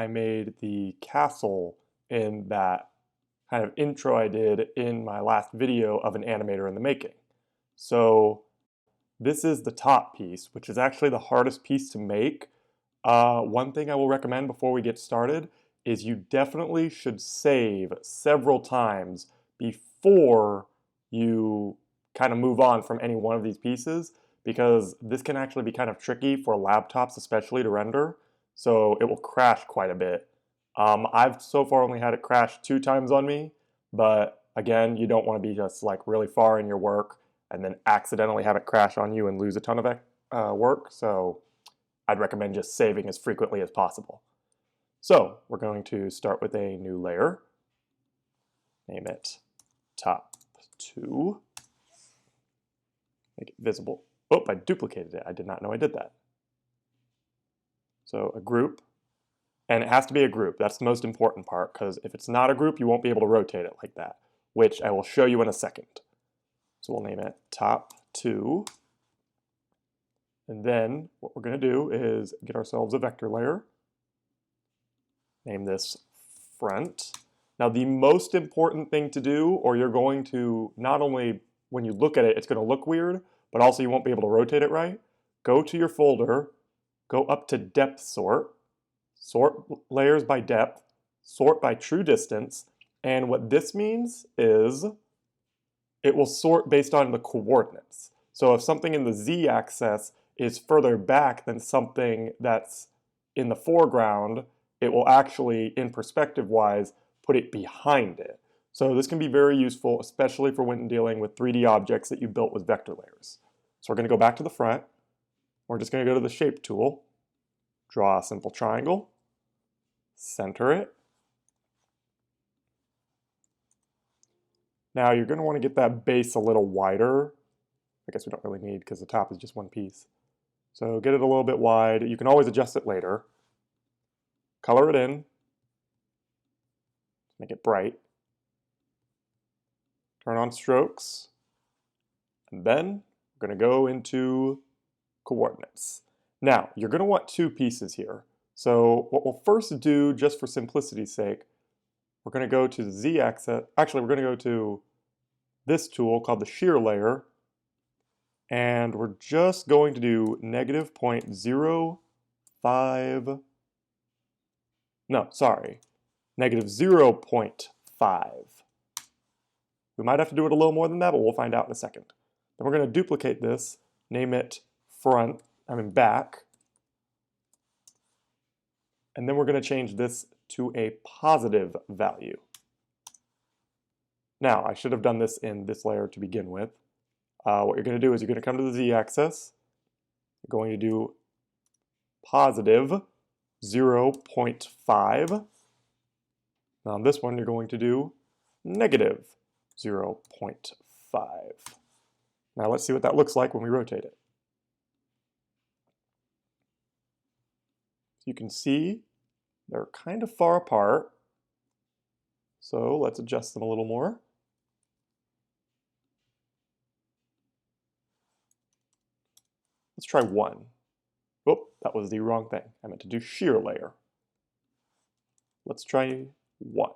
I made the castle in that kind of intro I did in my last video of an animator in the making. So this is the top piece, which is actually the hardest piece to make. One thing I will recommend before we get started is you definitely should save several times before you kind of move on from any one of these pieces, because this can actually be kind of tricky for laptops especially to render, so it will crash quite a bit. I've so far only had it crash 2 times on me, but again, you don't want to be just like really far in your work and then accidentally have it crash on you and lose a ton of work, so I'd recommend just saving as frequently as possible. So we're going to start with a new layer, name it top 2, make it visible. Oh, I duplicated it. I did not know I did that. So a group, and it has to be a group. That's the most important part, because if it's not a group, you won't be able to rotate it like that, which I will show you in a second. So we'll name it top 2. And then what we're going to do is get ourselves a vector layer. Name this front. Now the most important thing to do, or you're going to, not only when you look at it, it's going to look weird, but also you won't be able to rotate it right. Go to your folder, go up to depth sort, sort layers by depth, sort by true distance, and what this means is it will sort based on the coordinates. So if something in the z-axis is further back than something that's in the foreground, it will actually, in perspective-wise, put it behind it. So this can be very useful, especially for when dealing with 3D objects that you built with vector layers. So we're going to go back to the front. We're just going to go to the shape tool, draw a simple triangle, center it. Now you're going to want to get that base a little wider. I guess we don't really need, because the top is just one piece. So get it a little bit wide. You can always adjust it later. Color it in. Make it bright. Turn on strokes. And then we're going to go into coordinates. Now, you're going to want 2 pieces here. So what we'll first do, just for simplicity's sake, we're going to go to the z-axis. Actually, we're going to go to this tool called the shear layer. And we're just going to do negative 0.05. No, sorry, negative 0.5. We might have to do it a little more than that, but we'll find out in a second. Then we're going to duplicate this, name it back, and then we're going to change this to a positive value. Now, I should have done this in this layer to begin with. What you're going to do is you're going to come to the z-axis, you're going to do positive 0.5. Now on this one, you're going to do negative 0.5. Now let's see what that looks like when we rotate it. You can see they're kind of far apart, so let's adjust them a little more. Let's try 1. Oh, that was the wrong thing. I meant to do shear layer. Let's try 1.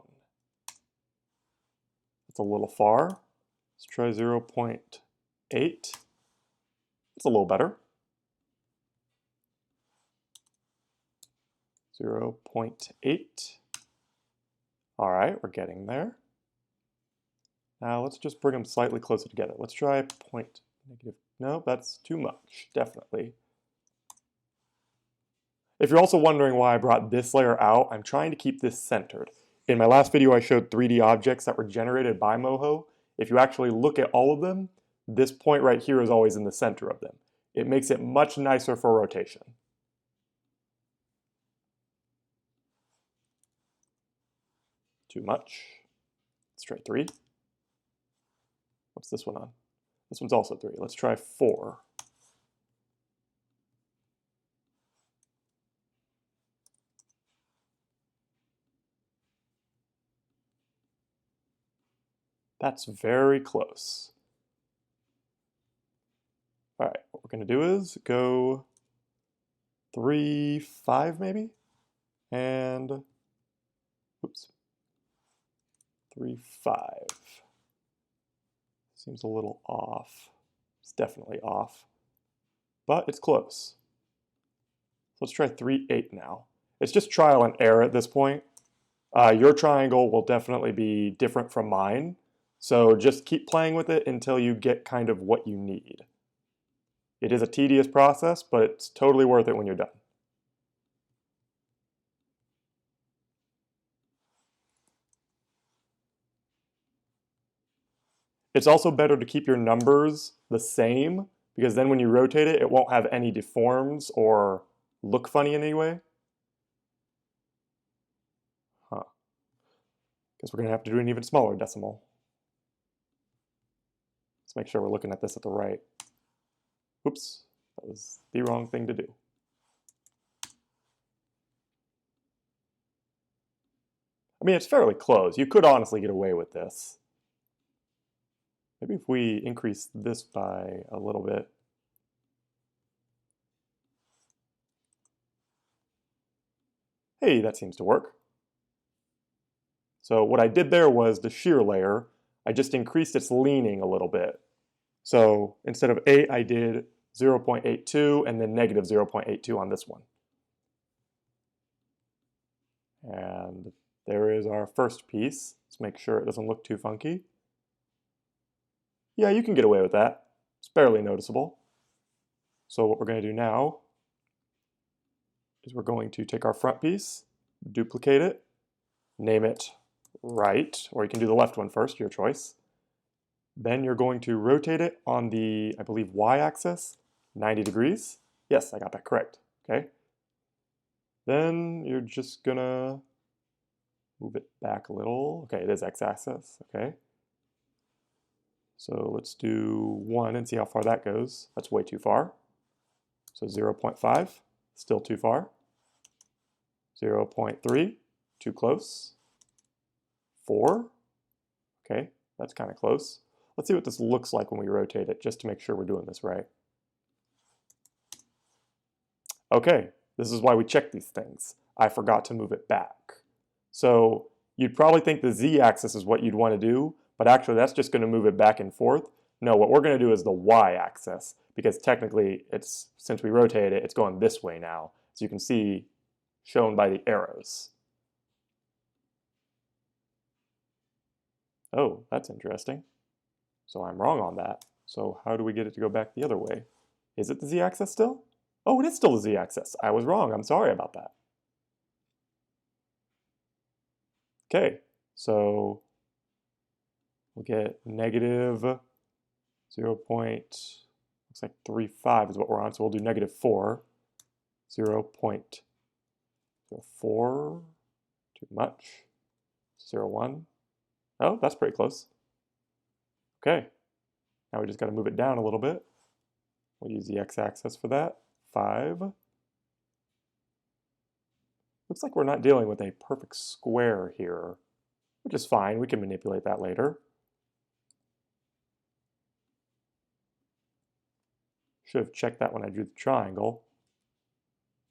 It's a little far. Let's try 0.8. It's a little better. 0.8. All right, we're getting there. Now let's just bring them slightly closer together. Let's try point negative. No, that's too much, definitely. If you're also wondering why I brought this layer out, I'm trying to keep this centered. In my last video, I showed 3D objects that were generated by Moho. If you actually look at all of them, this point right here is always in the center of them. It makes it much nicer for rotation. Too much. Let's try 3. What's this one on? This one's also 3. Let's try 4. That's very close. All right, what we're going to do is go 3, 5 maybe, and oops, 3, 5. Seems a little off. It's definitely off, but it's close. So let's try 3, 8 now. It's just trial and error at this point. Your triangle will definitely be different from mine, so just keep playing with it until you get kind of what you need. It is a tedious process, but it's totally worth it when you're done. It's also better to keep your numbers the same, because then when you rotate it, it won't have any deforms or look funny in any way. Guess we're going to have to do an even smaller decimal. Let's make sure we're looking at this at the right. Oops, that was the wrong thing to do. I mean, it's fairly close. You could honestly get away with this. Maybe if we increase this by a little bit. Hey, that seems to work. So what I did there was the shear layer, I just increased its leaning a little bit. So instead of 8, I did 0.82 and then negative 0.82 on this one. And there is our first piece. Let's make sure it doesn't look too funky. Yeah, you can get away with that. It's barely noticeable. So what we're going to do now is we're going to take our front piece, duplicate it, name it right, or you can do the left one first, your choice. Then you're going to rotate it on the, I believe, y-axis, 90 degrees. Yes, I got that correct. Okay. Then you're just gonna move it back a little. Okay, it is x-axis. Okay. So let's do 1 and see how far that goes. That's way too far. So 0.5, still too far. 0.3, too close. 4, okay, that's kind of close. Let's see what this looks like when we rotate it, just to make sure we're doing this right. Okay, this is why we check these things. I forgot to move it back. So you'd probably think the z-axis is what you'd want to do, but actually that's just going to move it back and forth. No, what we're going to do is the y-axis, because technically it's, since we rotated it, it's going this way now. So you can see shown by the arrows. Oh, that's interesting. So I'm wrong on that. So how do we get it to go back the other way? Is it the z-axis still? Oh, it is still the z-axis. I was wrong. I'm sorry about that. Okay, so we'll get negative 0.35 is what we're on, so we'll do negative 4. 0.04, too much. 0.1. Oh, that's pretty close. Okay, now we just got to move it down a little bit. We'll use the x-axis for that. 5. Looks like we're not dealing with a perfect square here, which is fine. We can manipulate that later. Should have checked that when I drew the triangle.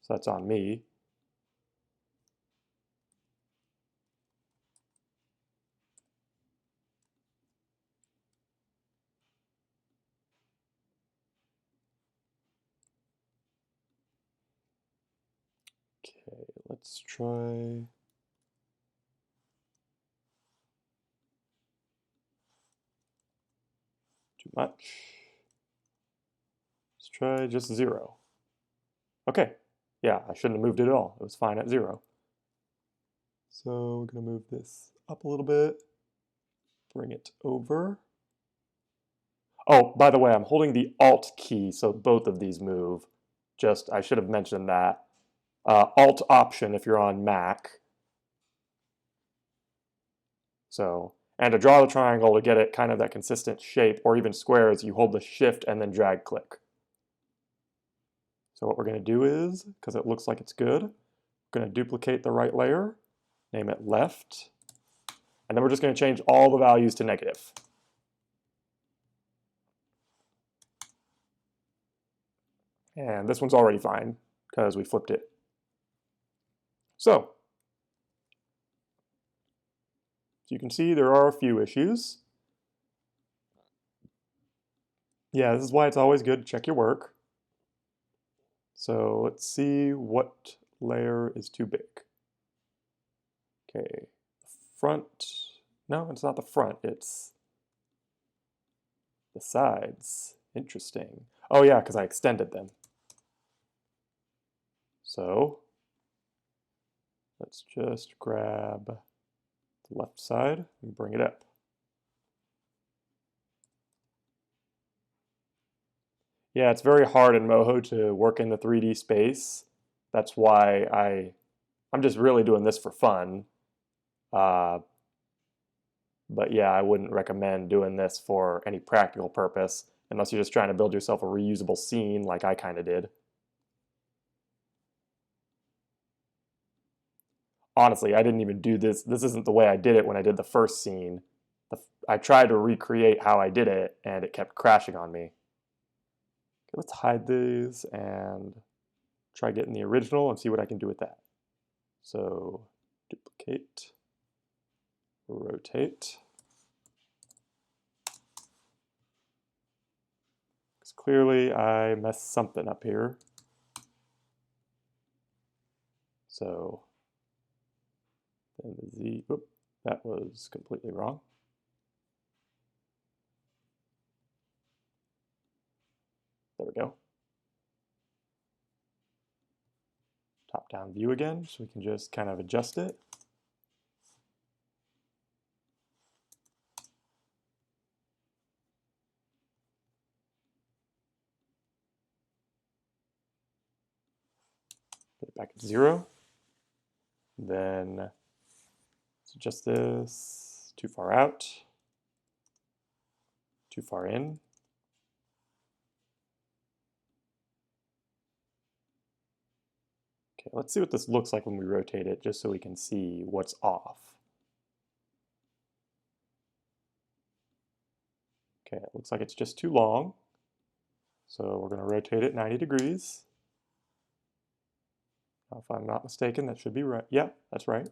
So that's on me. Okay, let's try. Too much. Let's try just 0. Okay, yeah, I shouldn't have moved it at all. It was fine at 0. So we're going to move this up a little bit, bring it over. Oh, by the way, I'm holding the Alt key, so both of these move. Just, I should have mentioned that. Alt Option if you're on Mac. So, and to draw the triangle to get it kind of that consistent shape, or even squares, you hold the Shift and then drag click. So what we're going to do is, because it looks like it's good, we're going to duplicate the right layer, name it left, and then we're just going to change all the values to negative. And this one's already fine because we flipped it. So you can see, there are a few issues. Yeah, this is why it's always good to check your work. So let's see what layer is too big. Okay, the front. No, it's not the front, it's the sides. Interesting. Oh yeah, because I extended them. So let's just grab the left side and bring it up. Yeah, it's very hard in Moho to work in the 3D space. That's why I'm just really doing this for fun. But yeah, I wouldn't recommend doing this for any practical purpose unless you're just trying to build yourself a reusable scene like I kind of did. Honestly, I didn't even do this. This isn't the way I did it when I did the first scene. I tried to recreate how I did it and it kept crashing on me. Okay, let's hide these and try getting the original and see what I can do with that. So duplicate, rotate. Because clearly I messed something up here. So then the Z, oop, that was completely wrong. There we go. Top-down view again, so we can just kind of adjust it. Put it back at 0. Then let's adjust this too far out, too far in. Okay, let's see what this looks like when we rotate it, just so we can see what's off. Okay, it looks like it's just too long. So we're going to rotate it 90 degrees. If I'm not mistaken, that should be right. Yeah, that's right.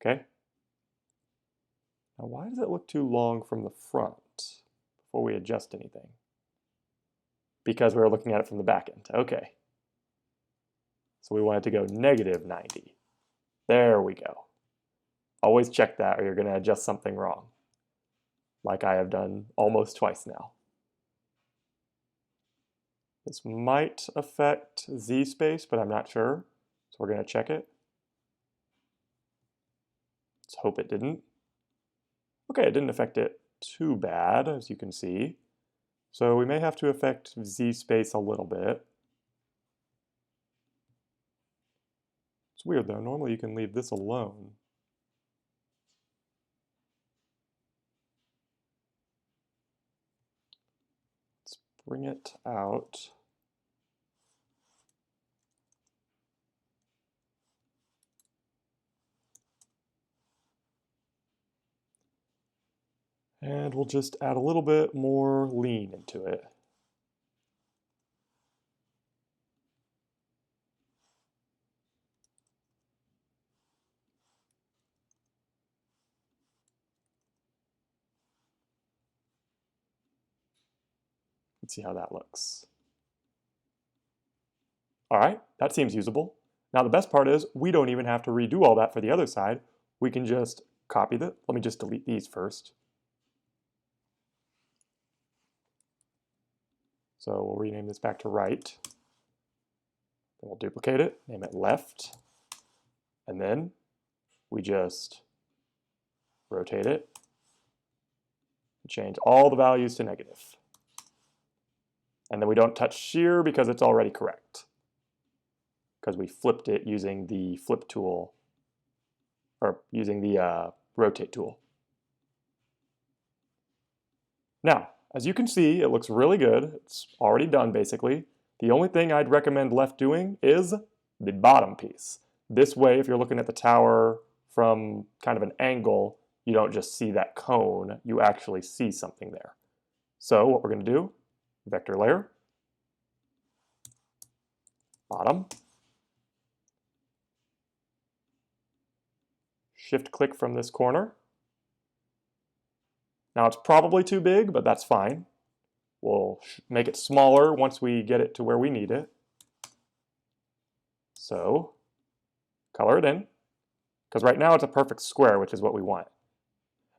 Okay. Now why does it look too long from the front before we adjust anything? Because we were looking at it from the back end. Okay. So we want it to go negative 90. There we go. Always check that or you're going to adjust something wrong, like I have done almost twice now. This might affect Z space, but I'm not sure. So we're going to check it. Let's hope it didn't. Okay, it didn't affect it too bad, as you can see. So we may have to affect Z space a little bit. It's weird though, normally you can leave this alone. Let's bring it out. And we'll just add a little bit more lean into it. Let's see how that looks. All right, that seems usable. Now the best part is we don't even have to redo all that for the other side. We can just copy that. Let me just delete these first. So we'll rename this back to right. Then we'll duplicate it, name it left, and then we just rotate it and change all the values to negative. And then we don't touch shear because it's already correct, because we flipped it using the flip tool, or using the rotate tool. Now, as you can see, it looks really good. It's already done basically. The only thing I'd recommend left doing is the bottom piece. This way, if you're looking at the tower from kind of an angle, you don't just see that cone, you actually see something there. So what we're going to do, vector layer, bottom, shift click from this corner, Now it's probably too big, but that's fine. We'll make it smaller once we get it to where we need it. So, color it in, because right now it's a perfect square, which is what we want.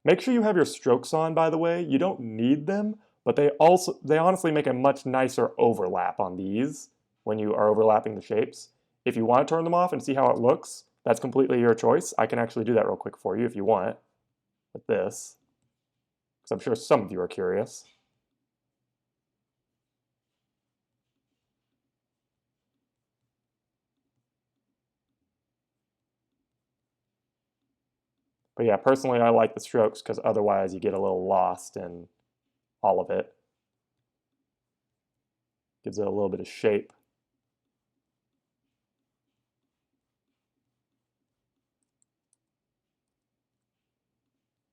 Make sure you have your strokes on, by the way. You don't need them, but they honestly make a much nicer overlap on these when you are overlapping the shapes. If you want to turn them off and see how it looks, that's completely your choice. I can actually do that real quick for you if you want, with this, because I'm sure some of you are curious. But yeah, personally I like the strokes because otherwise you get a little lost in all of it. Gives it a little bit of shape.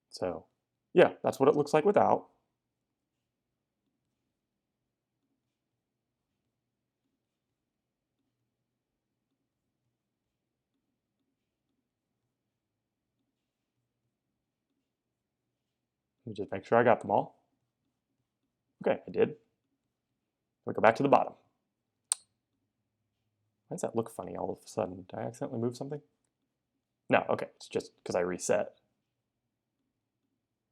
So yeah, that's what it looks like without. Let me just make sure I got them all. Okay, I did. We go back to the bottom. Why does that look funny all of a sudden? Did I accidentally move something? No, okay, it's just because I reset.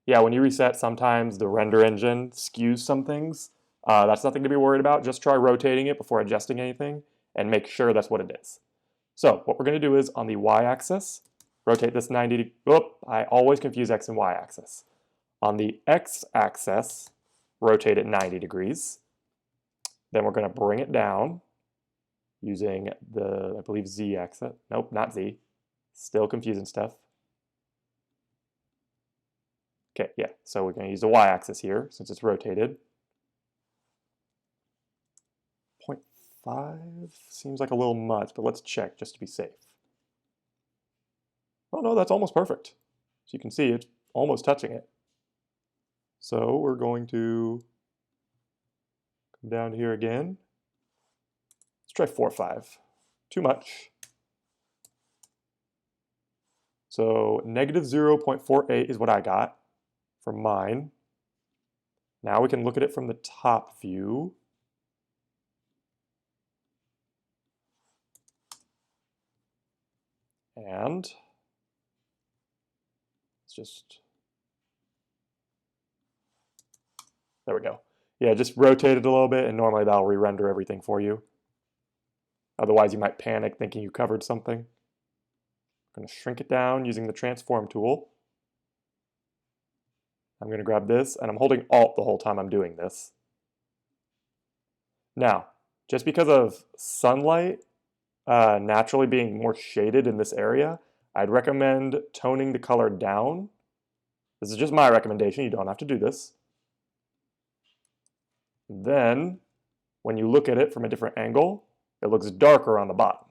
Yeah, when you reset, sometimes the render engine skews some things. That's nothing to be worried about. Just try rotating it before adjusting anything and make sure that's what it is. So what we're going to do is on the y-axis, rotate this 90 I always confuse x and y-axis. On the x-axis, rotate it 90 degrees. Then we're going to bring it down using the, I believe, z-axis. Nope, not z. Still confusing stuff. Okay, yeah, so we're going to use the y-axis here since it's rotated. 0.5 seems like a little much, but let's check just to be safe. Oh no, that's almost perfect. So you can see it's almost touching it. So we're going to come down here again. Let's try 4.5. Too much. So negative 0.48 is what I got for mine. Now we can look at it from the top view. And it's just, there we go. Yeah, just rotate it a little bit and normally that'll re-render everything for you. Otherwise you might panic thinking you covered something. I'm going to shrink it down using the transform tool. I'm going to grab this and I'm holding Alt the whole time I'm doing this. Now, just because of sunlight naturally being more shaded in this area, I'd recommend toning the color down. This is just my recommendation, you don't have to do this. Then, when you look at it from a different angle, it looks darker on the bottom,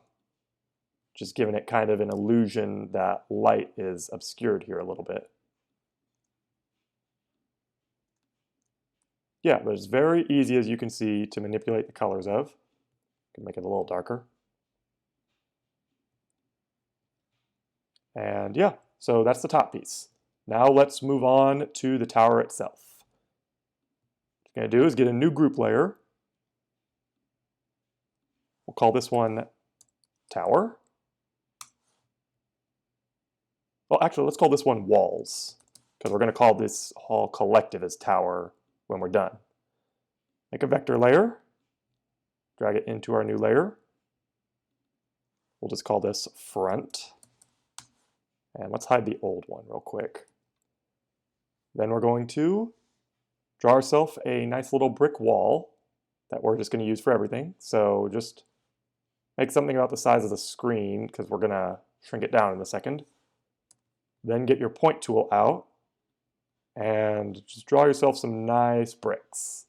just giving it kind of an illusion that light is obscured here a little bit. Yeah, but it's very easy, as you can see, to manipulate the colors of. You can make it a little darker. And yeah, so that's the top piece. Now let's move on to the tower itself. What you're going to do is get a new group layer. We'll call this one tower. Well, actually, let's call this one walls, because we're going to call this whole collective as tower when we're done. Make a vector layer, drag it into our new layer. We'll just call this front. And let's hide the old one real quick. Then we're going to draw ourselves a nice little brick wall that we're just going to use for everything. So just make something about the size of the screen because we're going to shrink it down in a second. Then get your point tool out and just draw yourself some nice bricks.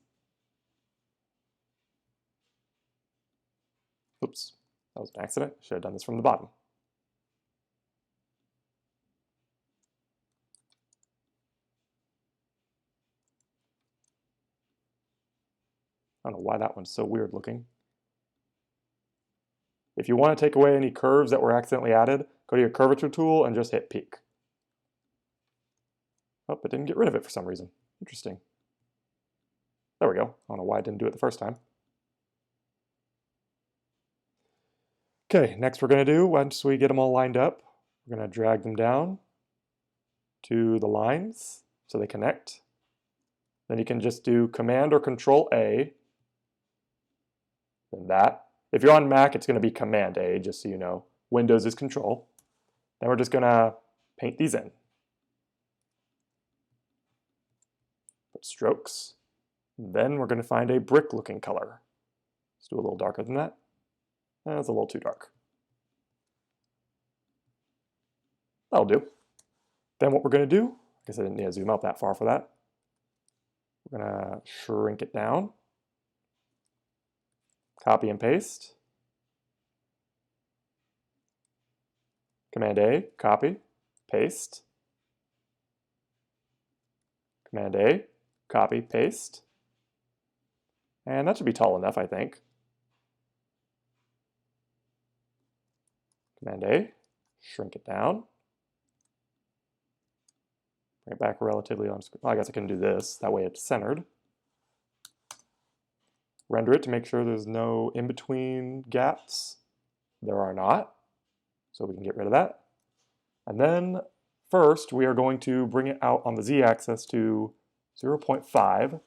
Oops, that was an accident. Should have done this from the bottom. I don't know why that one's so weird looking. If you want to take away any curves that were accidentally added, go to your curvature tool and just hit peak. Oh, it didn't get rid of it for some reason. Interesting. There we go. I don't know why I didn't do it the first time. Okay, next we're going to do, once we get them all lined up, we're going to drag them down to the lines so they connect. Then you can just do Command or Control A, then that. If you're on Mac, it's going to be Command A, just so you know. Windows is Control. Then we're just going to paint these in. Put strokes. Then we're going to find a brick-looking color. Let's do a little darker than that. That's a little too dark. That'll do. Then what we're going to do, I guess I didn't need to zoom out that far for that. We're going to shrink it down. Copy and paste. Command A, copy, paste. Command A, copy, paste. And that should be tall enough, I think. Command A, shrink it down. Bring it back relatively on screen. Well, I guess I can do this, that way it's centered. Render it to make sure there's no in-between gaps. There are not, so we can get rid of that. And then first we are going to bring it out on the z-axis to 0.5.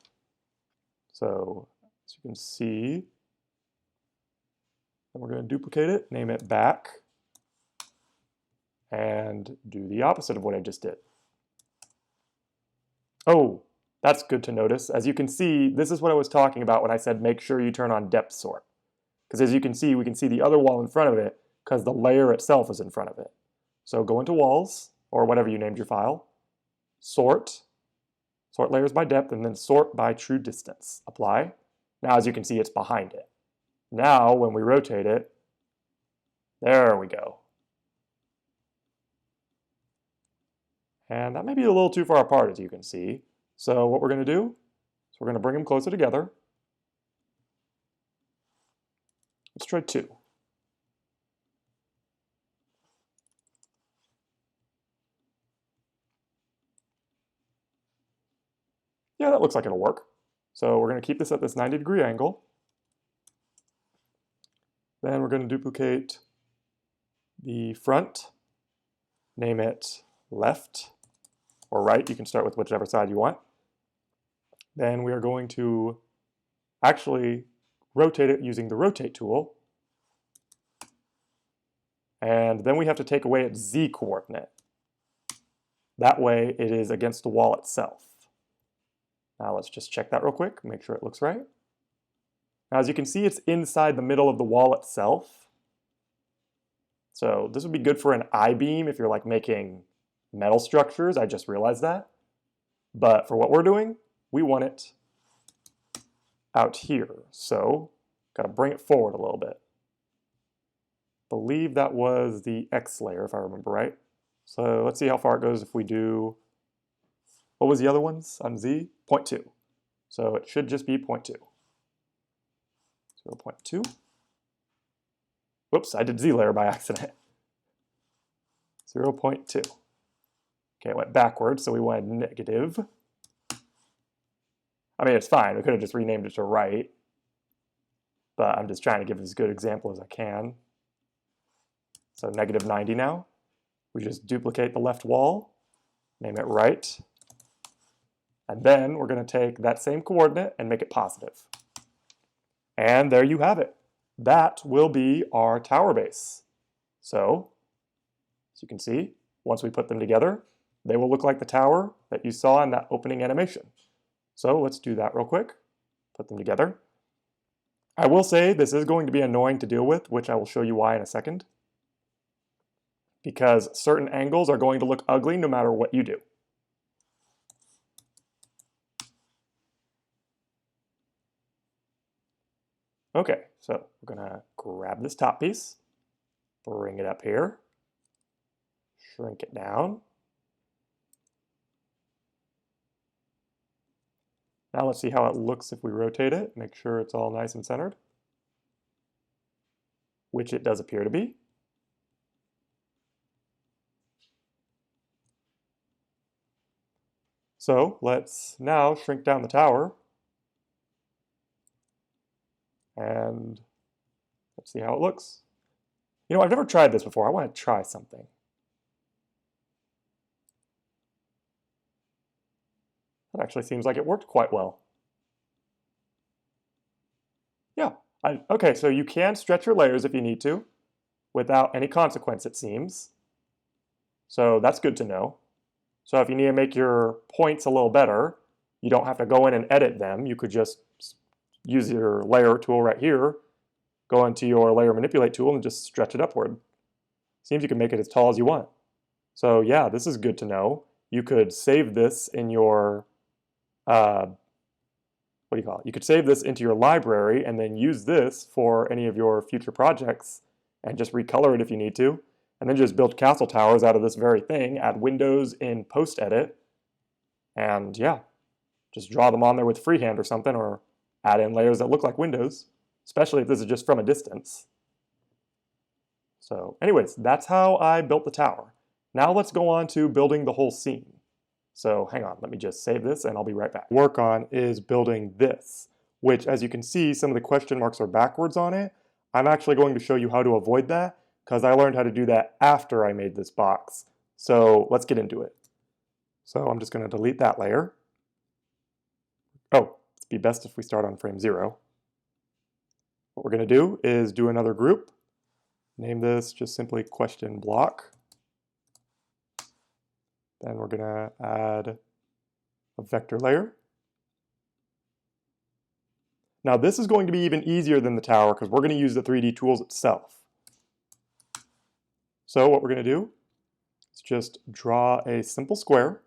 So as you can see, and we're going to duplicate it, name it back, and do the opposite of what I just did. Oh, that's good to notice. As you can see, this is what I was talking about when I said make sure you turn on depth sort. Because as you can see, we can see the other wall in front of it because the layer itself is in front of it. So go into walls, or whatever you named your file, sort layers by depth, and then sort by true distance. Apply. Now as you can see, it's behind it. Now when we rotate it, there we go. And that may be a little too far apart, as you can see. So what we're going to do is we're going to bring them closer together. Let's try 2. Yeah, that looks like it'll work. So we're going to keep this at this 90-degree angle. Then we're going to duplicate the front, name it left or right. You can start with whichever side you want. Then we are going to actually rotate it using the rotate tool. And then we have to take away its z coordinate. That way it is against the wall itself. Now let's just check that real quick, make sure it looks right. Now as you can see, it's inside the middle of the wall itself. So this would be good for an I-beam if you're like making metal structures. I just realized that. But for what we're doing, we want it out here. So got to bring it forward a little bit. Believe that was the X layer, if I remember right. So let's see how far it goes if we do, what was the other ones on Z? 0.2. So it should just be 0.2. 0.2. Whoops, I did Z layer by accident. 0.2. Okay, it went backwards, so we wanted negative. I mean, it's fine. We could have just renamed it to right. But I'm just trying to give as good an example as I can. So negative 90 now. We just duplicate the left wall, name it right. And then we're going to take that same coordinate and make it positive. And there you have it. That will be our tower base. So, as you can see, once we put them together, they will look like the tower that you saw in that opening animation. So let's do that real quick. Put them together. I will say this is going to be annoying to deal with, which I will show you why in a second. Because certain angles are going to look ugly no matter what you do. Okay, so we're going to grab this top piece, bring it up here, shrink it down. Now let's see how it looks if we rotate it, make sure it's all nice and centered, which it does appear to be. So let's now shrink down the tower. And let's see how it looks. You know, I've never tried this before. I want to try something. That actually seems like it worked quite well. Yeah. Okay, so you can stretch your layers if you need to without any consequence, it seems. So that's good to know. So if you need to make your points a little better, you don't have to go in and edit them. You could just use your layer tool right here, go into your layer manipulate tool and just stretch it upward. Seems you can make it as tall as you want. So yeah, this is good to know. You could save this in your what do you call it? You could save this into your library and then use this for any of your future projects and just recolor it if you need to. And then just build castle towers out of this very thing, add windows in post-edit, and yeah, just draw them on there with freehand or something, or add in layers that look like windows, especially if this is just from a distance. So anyways, that's how I built the tower. Now let's go on to building the whole scene. So hang on, let me just save this and I'll be right back. Work on is building this, which as you can see, some of the question marks are backwards on it. I'm actually going to show you how to avoid that because I learned how to do that after I made this box. So let's get into it. So I'm just going to delete that layer. Oh, it'd be best if we start on frame 0. What we're going to do is do another group. Name this just simply question block. Then we're going to add a vector layer. Now this is going to be even easier than the tower because we're going to use the 3D tools itself. So what we're going to do is just draw a simple square.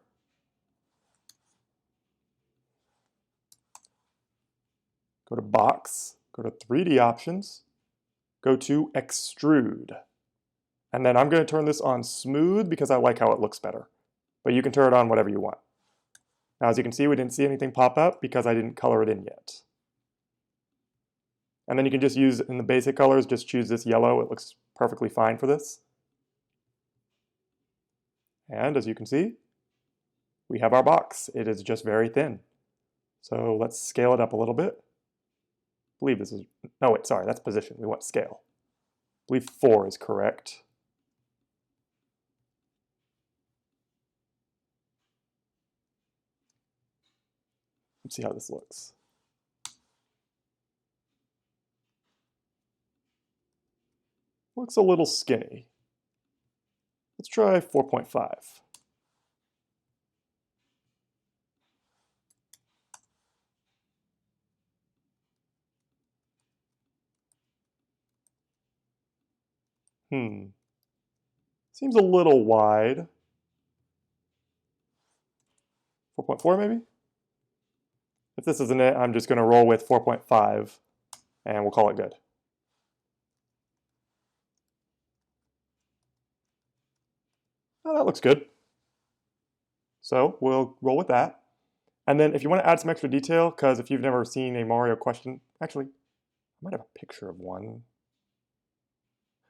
Go to box, go to 3D options, go to extrude. And then I'm going to turn this on smooth because I like how it looks better. But you can turn it on whatever you want. Now as you can see, we didn't see anything pop up because I didn't color it in yet. And then you can just use, in the basic colors, just choose this yellow. It looks perfectly fine for this. And as you can see, we have our box. It is just very thin. So let's scale it up a little bit. I believe this is, no wait, sorry, that's position. We want scale. I believe 4 is correct. Let's see how this looks. Looks a little skinny. Let's try 4.5. Seems a little wide. 4.4 maybe? If this isn't it, I'm just going to roll with 4.5 and we'll call it good. Oh, that looks good. So we'll roll with that. And then if you want to add some extra detail, because if you've never seen a Mario question, actually, I might have a picture of one.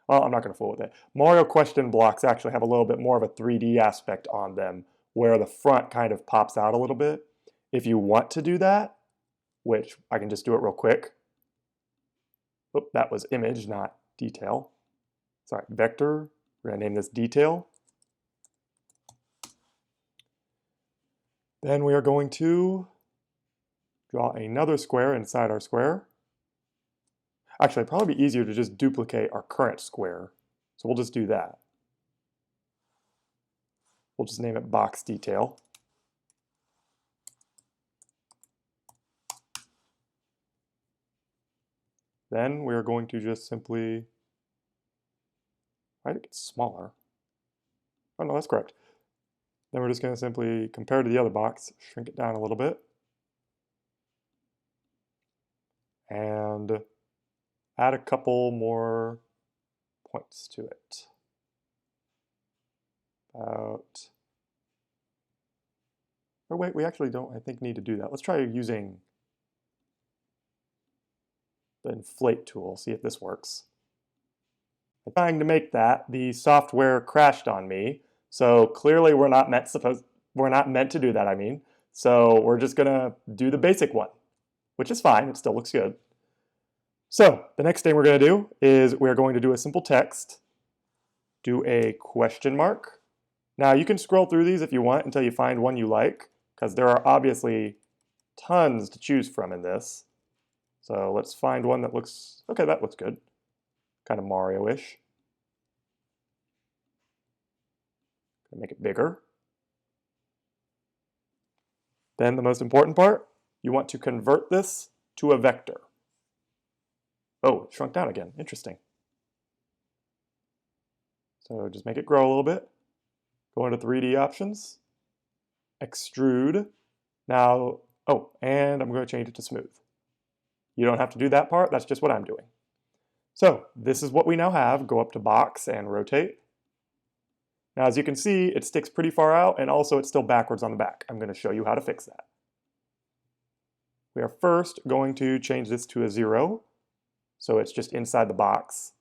Well, I'm not going to fool with it. Mario question blocks actually have a little bit more of a 3D aspect on them, where the front kind of pops out a little bit. If you want to do that, which I can just do it real quick. Oh, that was image, not detail. Sorry, vector. We're going to name this detail. Then we are going to draw another square inside our square. Actually, it'd probably be easier to just duplicate our current square. So we'll just do that. We'll just name it box detail. Then we're going to just simply, right, it gets smaller. Oh no, that's correct. Then we're just going to simply, compare to the other box, shrink it down a little bit. And add a couple more points to it. About, or wait, we actually don't, I think, need to do that. Let's try using the inflate tool, see if this works. I'm trying to make that, the software crashed on me, so clearly we're not meant to do that, I mean. So we're just gonna do the basic one, which is fine, it still looks good. So the next thing we're gonna do is we're going to do a simple text, do a question mark. Now you can scroll through these if you want until you find one you like, because there are obviously tons to choose from in this. So let's find one that looks, okay, that looks good. Kind of Mario-ish. Make it bigger. Then the most important part, you want to convert this to a vector. Oh, it shrunk down again, interesting. So just make it grow a little bit. Go into 3D options, extrude. Now, oh, and I'm going to change it to smooth. You don't have to do that part, that's just what I'm doing. So this is what we now have. Go up to box and rotate. Now as you can see, it sticks pretty far out and also it's still backwards on the back. I'm going to show you how to fix that. We are first going to change this to a 0, so it's just inside the box.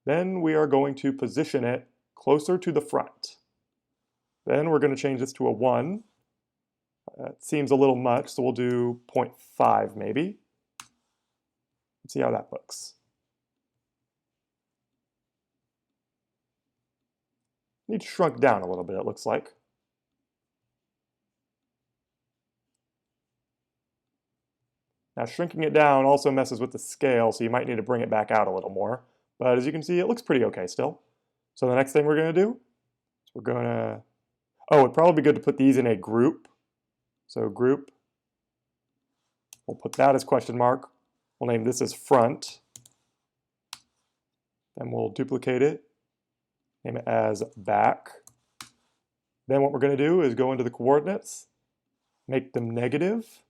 Then we are going to position it closer to the front. Then we're going to change this to a 1. It seems a little much, so we'll do 0.5 maybe. Let's see how that looks. Needs shrunk down a little bit, it looks like. Now shrinking it down also messes with the scale, so you might need to bring it back out a little more. But as you can see, it looks pretty okay still. So the next thing we're going to do is we're going to, oh, it'd probably be good to put these in a group. So group, we'll put that as question mark. We'll name this as front. Then we'll duplicate it, name it as back. Then what we're going to do is go into the coordinates, make them negative.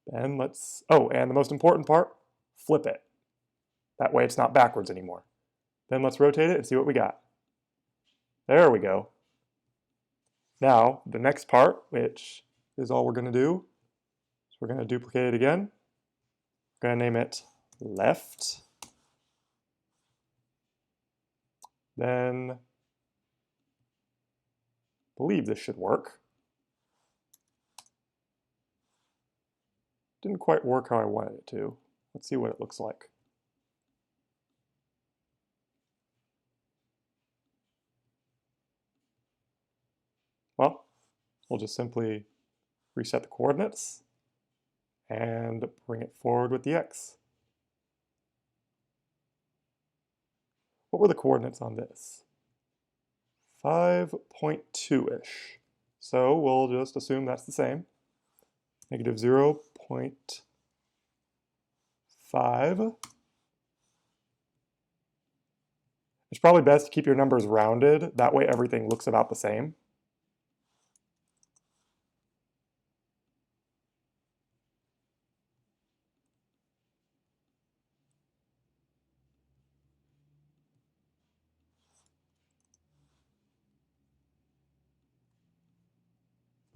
Then let's, oh, and the most important part, flip it. That way it's not backwards anymore. Then let's rotate it and see what we got. There we go. Now, the next part, which is all we're going to do, is we're going to duplicate it again. We're going to name it left. Then, I believe this should work. Didn't quite work how I wanted it to. Let's see what it looks like. Well, we'll just simply reset the coordinates and bring it forward with the x. What were the coordinates on this? 5.2-ish. So we'll just assume that's the same. Negative 0.5. It's probably best to keep your numbers rounded. That way everything looks about the same.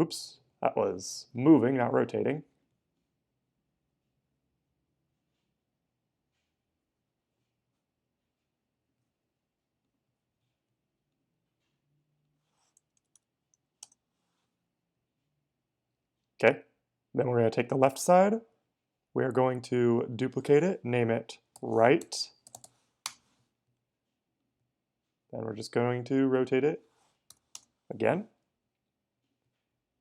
Oops, that was moving, not rotating. Okay, then we're going to take the left side. We're going to duplicate it, name it right. Then we're just going to rotate it again.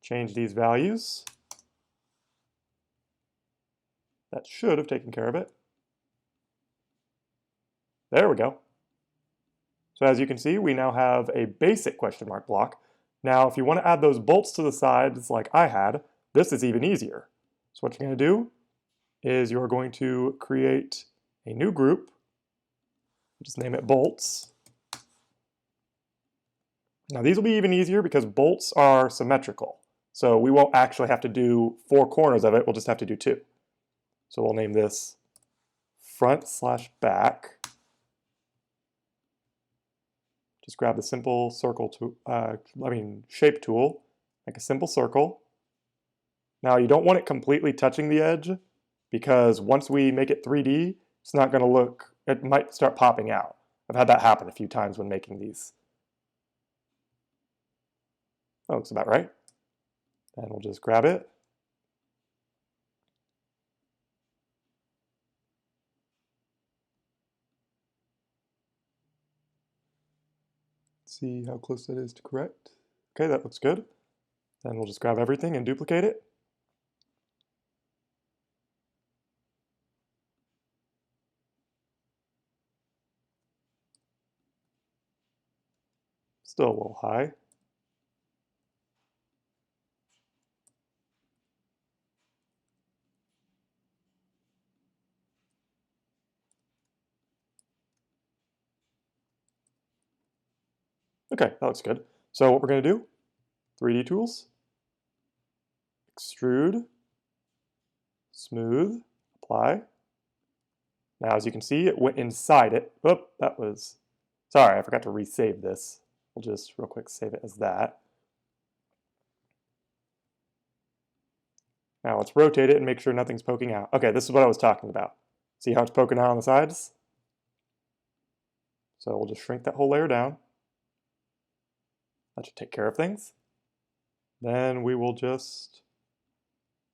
Change these values. That should have taken care of it. There we go. So as you can see, we now have a basic question mark block. Now, if you want to add those bolts to the sides like I had, this is even easier. So what you're going to do is you're going to create a new group. Just name it bolts. Now these will be even easier because bolts are symmetrical. So we won't actually have to do 4 corners of it, we'll just have to do 2. So we'll name this front/back. Just grab the simple circle shape tool, make a simple circle. Now you don't want it completely touching the edge because once we make it 3D, it's not going to look, it might start popping out. I've had that happen a few times when making these. That looks about right. And we'll just grab it. See how close that is to correct. Okay, that looks good. Then we'll just grab everything and duplicate it. Still a little high. Okay, that looks good. So what we're going to do, 3D tools, extrude, smooth, apply. Now as you can see, it went inside it. Oop, that was, sorry, I forgot to resave this. We'll just real quick save it as that. Now let's rotate it and make sure nothing's poking out. Okay, this is what I was talking about. See how it's poking out on the sides? So we'll just shrink that whole layer down. That should take care of things. Then we will just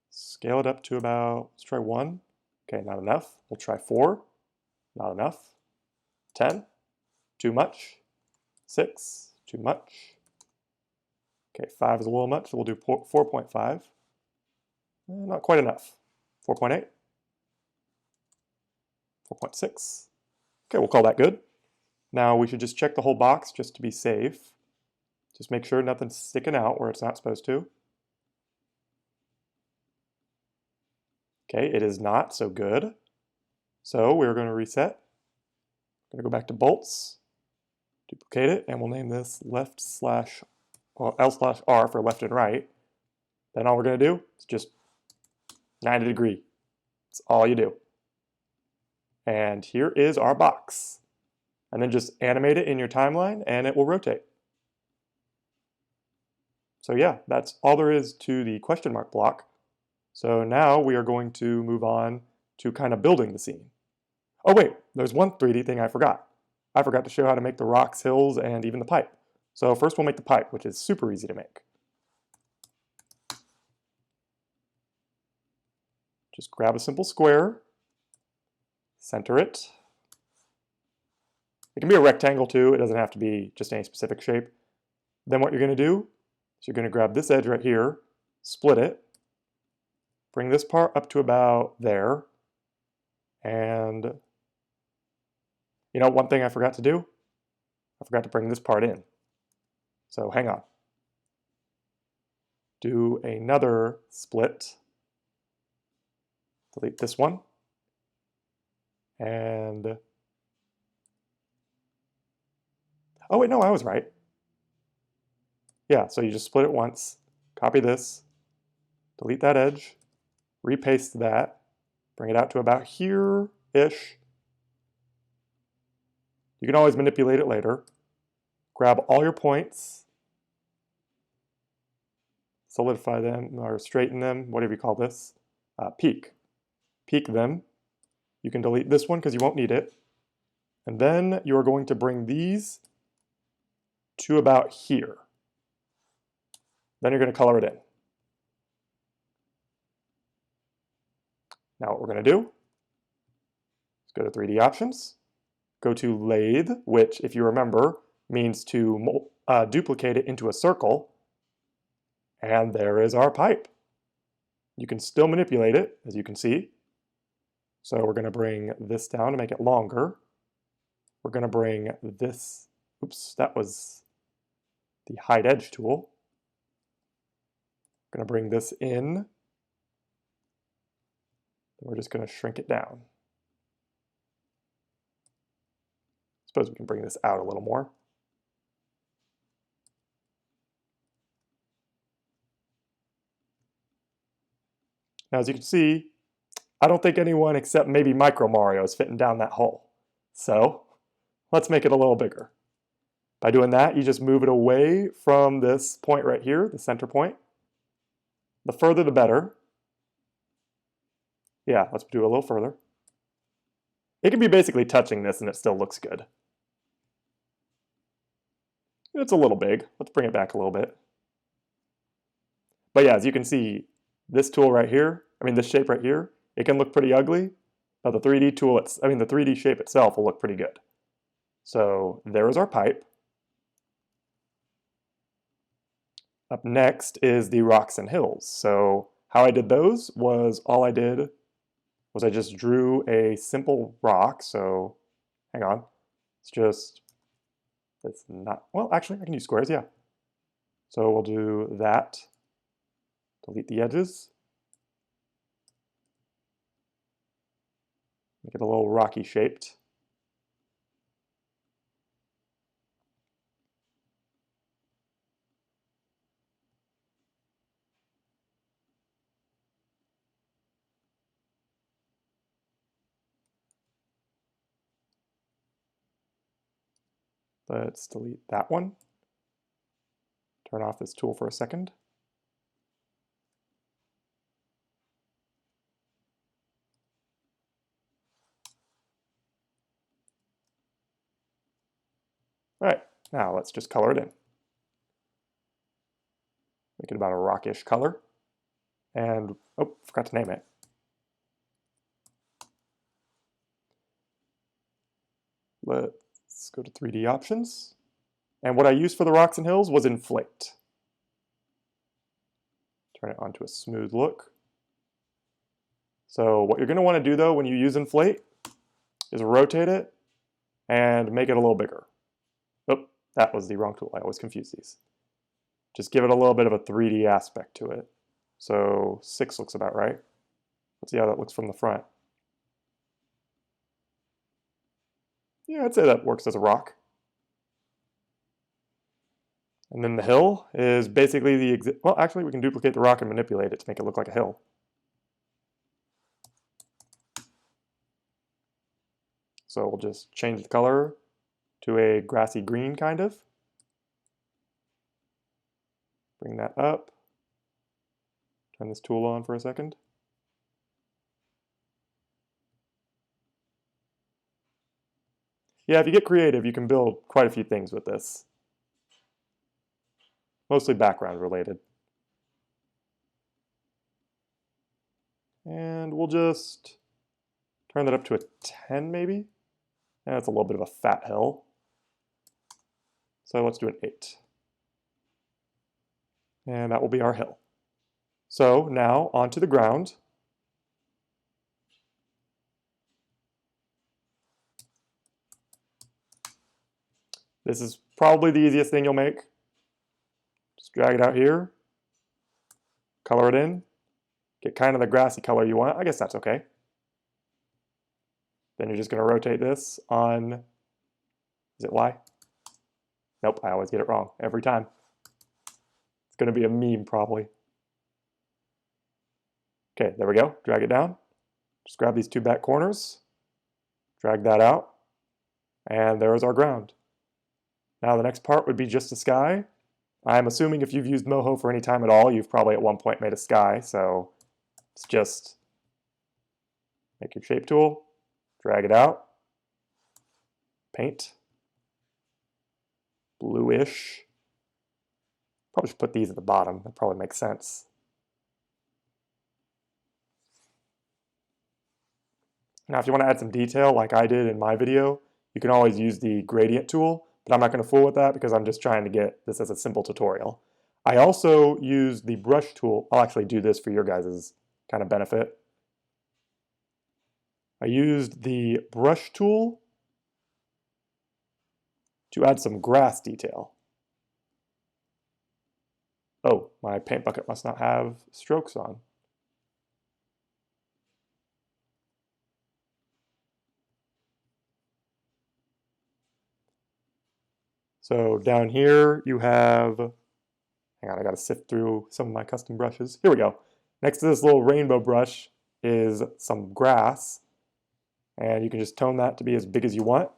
scale it up to about, let's try 1. Okay, not enough. We'll try 4. Not enough. 10. Too much. 6. Too much. Okay, 5 is a little much, so we'll do 4.5. Not quite enough. 4.8. 4.6. Okay, we'll call that good. Now we should just check the whole box just to be safe. Just make sure nothing's sticking out where it's not supposed to. Okay, it is not, so good. So we're going to reset. We're going to go back to bolts, duplicate it, and we'll name this L/R for left and right. Then all we're going to do is just 90 degree. That's all you do. And here is our box. And then just animate it in your timeline and it will rotate. So yeah, that's all there is to the question mark block. So now we are going to move on to kind of building the scene. Oh wait, there's one 3D thing I forgot. I forgot to show how to make the rocks, hills, and even the pipe. So first we'll make the pipe, which is super easy to make. Just grab a simple square, center it. It can be a rectangle too, it doesn't have to be just any specific shape. Then what you're going to do is you're going to grab this edge right here, split it, bring this part up to about there, and you know, one thing I forgot to do? I forgot to bring this part in. So hang on. Do another split. Delete this one. And oh wait, no, I was right. Yeah, so you just split it once, copy this, delete that edge, repaste that, bring it out to about here-ish. You can always manipulate it later. Grab all your points, solidify them or straighten them, whatever you call this, peak. Peak them. You can delete this one because you won't need it. And then you're going to bring these to about here. Then you're going to color it in. Now what we're going to do is go to 3D options, go to lathe, which if you remember means to duplicate it into a circle, and there is our pipe. You can still manipulate it, as you can see. So we're going to bring this down to make it longer. We're going to bring this, oops, that was the hide edge tool. We're going to bring this in. We're just going to shrink it down. Suppose we can bring this out a little more. Now, as you can see, I don't think anyone except maybe Micro Mario is fitting down that hole. So let's make it a little bigger. By doing that, you just move it away from this point right here, the center point. The further, the better. Yeah, let's do a little further. It can be basically touching this and it still looks good. It's a little big. Let's bring it back a little bit. But yeah, as you can see, this tool right here, this shape right here, it can look pretty ugly, but the 3D tool, the 3D shape itself will look pretty good. So there is our pipe. Up next is the rocks and hills. So how I did those was all I did was I just drew a simple rock. So hang on, it's not, well, actually I can use squares, yeah. So we'll do that, delete the edges, make it a little rocky shaped. Let's delete that one. Turn off this tool for a second. All right, now let's just color it in. Make it about a rockish color. And, oh, forgot to name it. Let's go to 3D options. And what I used for the rocks and hills was inflate. Turn it onto a smooth look. So what you're going to want to do though when you use inflate is rotate it and make it a little bigger. Oh, that was the wrong tool. I always confuse these. Just give it a little bit of a 3D aspect to it. So 6 looks about right. Let's see how that looks from the front. Yeah, I'd say that works as a rock. And then the hill is basically well, actually we can duplicate the rock and manipulate it to make it look like a hill. So we'll just change the color to a grassy green kind of. Bring that up. Turn this tool on for a second. Yeah, if you get creative, you can build quite a few things with this. Mostly background related. And we'll just turn that up to a 10 maybe. That's a little bit of a fat hill. So let's do an 8. And that will be our hill. So now onto the ground. This is probably the easiest thing you'll make. Just drag it out here, color it in, get kind of the grassy color you want. I guess that's okay. Then you're just going to rotate this on, is it Y? Nope, I always get it wrong every time. It's going to be a meme probably. Okay, there we go. Drag it down. Just grab these 2 back corners, drag that out, and there's our ground. Now the next part would be just a sky. I'm assuming if you've used Moho for any time at all, you've probably at one point made a sky, so it's just make your shape tool, drag it out, paint, bluish. Probably should put these at the bottom, that probably makes sense. Now if you want to add some detail like I did in my video, you can always use the gradient tool, but I'm not going to fool with that because I'm just trying to get this as a simple tutorial. I also use the brush tool. I'll actually do this for your guys' kind of benefit. I used the brush tool to add some grass detail. Oh, my paint bucket must not have strokes on. So down here you have, hang on, I gotta sift through some of my custom brushes. Here we go. Next to this little rainbow brush is some grass, and you can just tone that to be as big as you want.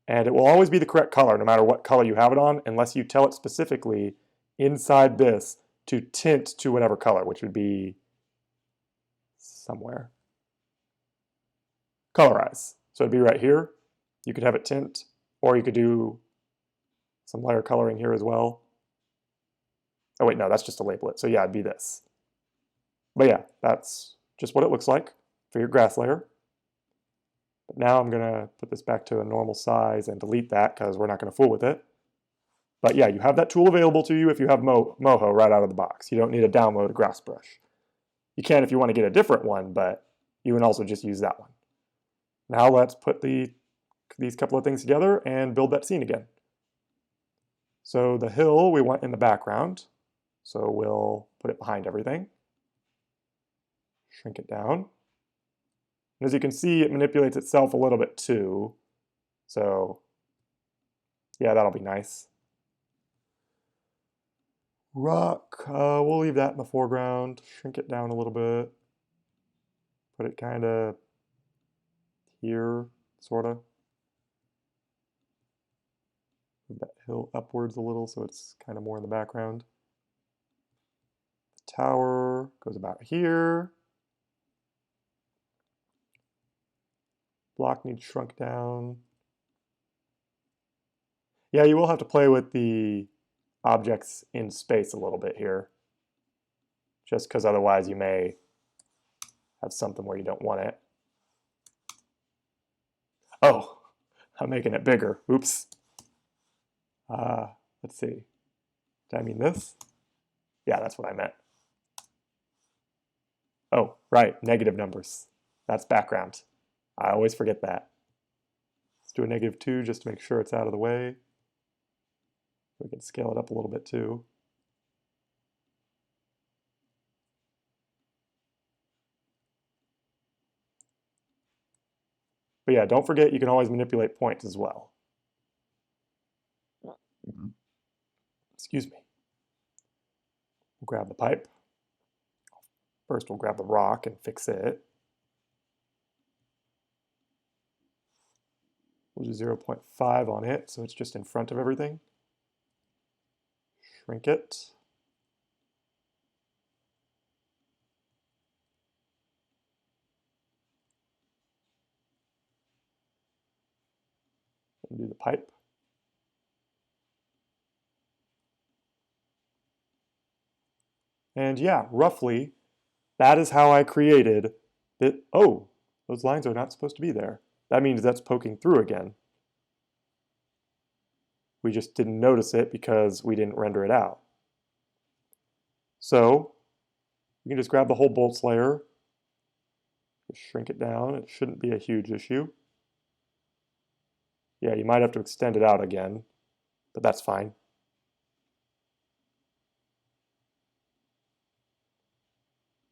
And it will always be the correct color no matter what color you have it on, unless you tell it specifically inside this to tint to whatever color, which would be somewhere. Colorize. So it'd be right here. You could have it tint, or you could do some layer coloring here as well. Oh wait, no, that's just to label it. So yeah, it'd be this. But yeah, that's just what it looks like for your grass layer. But now I'm gonna put this back to a normal size and delete that because we're not gonna fool with it. But yeah, you have that tool available to you if you have Moho right out of the box. You don't need to download a grass brush. You can if you want to get a different one, but you can also just use that one. Now let's put these couple of things together and build that scene again. So the hill we want in the background, so we'll put it behind everything. Shrink it down. And as you can see, it manipulates itself a little bit too. So yeah, that'll be nice. Rock, we'll leave that in the foreground, shrink it down a little bit, put it kind of here, sort of. Move that hill upwards a little so it's kind of more in the background. The tower goes about here. Block needs shrunk down. Yeah, you will have to play with the objects in space a little bit here, just because otherwise you may have something where you don't want it. Oh, I'm making it bigger. Oops. Let's see. Did I mean this? Yeah, that's what I meant. Oh, right, negative numbers. That's background. I always forget that. Let's do a -2 just to make sure it's out of the way. We can scale it up a little bit too. But yeah, don't forget you can always manipulate points as well. Excuse me. We'll grab the pipe. First we'll grab the rock and fix it. We'll do 0.5 on it, so it's just in front of everything. Shrink it. And do the pipe. And yeah, roughly, that is how I created it. Oh, those lines are not supposed to be there. That means that's poking through again. We just didn't notice it because we didn't render it out. So you can just grab the whole bolts layer, just shrink it down. It shouldn't be a huge issue. Yeah, you might have to extend it out again, but that's fine.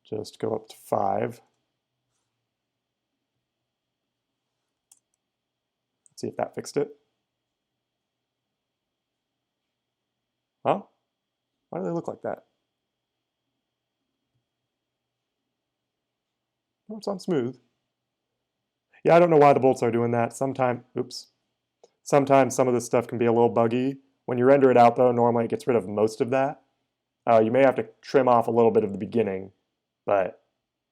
Just go up to 5. Let's see if that fixed it. Well, why do they look like that? Oh, it's on smooth. Yeah, I don't know why the bolts are doing that. Sometimes some of this stuff can be a little buggy. When you render it out though, normally it gets rid of most of that. You may have to trim off a little bit of the beginning, but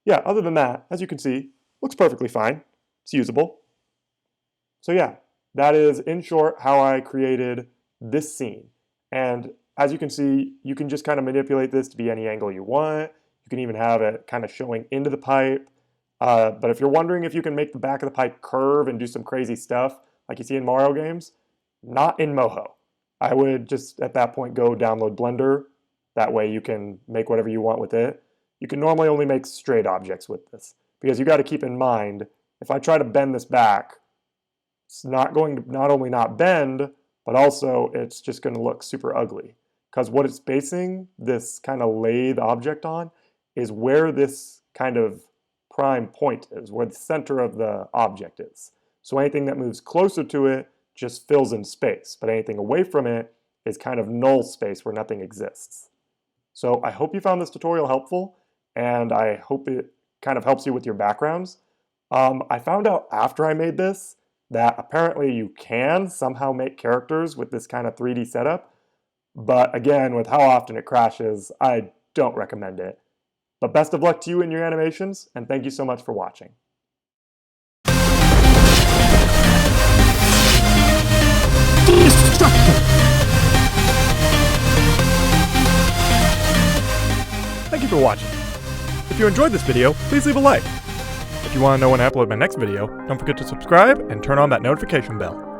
yeah, other than that, as you can see, looks perfectly fine. It's usable. So yeah, that is in short how I created this scene. And as you can see, you can just kind of manipulate this to be any angle you want. You can even have it kind of showing into the pipe. But if you're wondering if you can make the back of the pipe curve and do some crazy stuff like you see in Mario games, not in Moho. I would just at that point go download Blender. That way you can make whatever you want with it. You can normally only make straight objects with this because you got to keep in mind, if I try to bend this back, it's not going to not only not bend, but also it's just going to look super ugly. Because what it's basing this kind of lathe object on is where this kind of prime point is, where the center of the object is. So anything that moves closer to it just fills in space, but anything away from it is kind of null space where nothing exists. So I hope you found this tutorial helpful, and I hope it kind of helps you with your backgrounds. I found out after I made this that apparently you can somehow make characters with this kind of 3D setup, but again, with how often it crashes, I don't recommend it. But best of luck to you in your animations, and thank you so much for watching. Destruction! you for watching. If you enjoyed this video, please leave a like. If you want to know when I upload my next video, don't forget to subscribe and turn on that notification bell.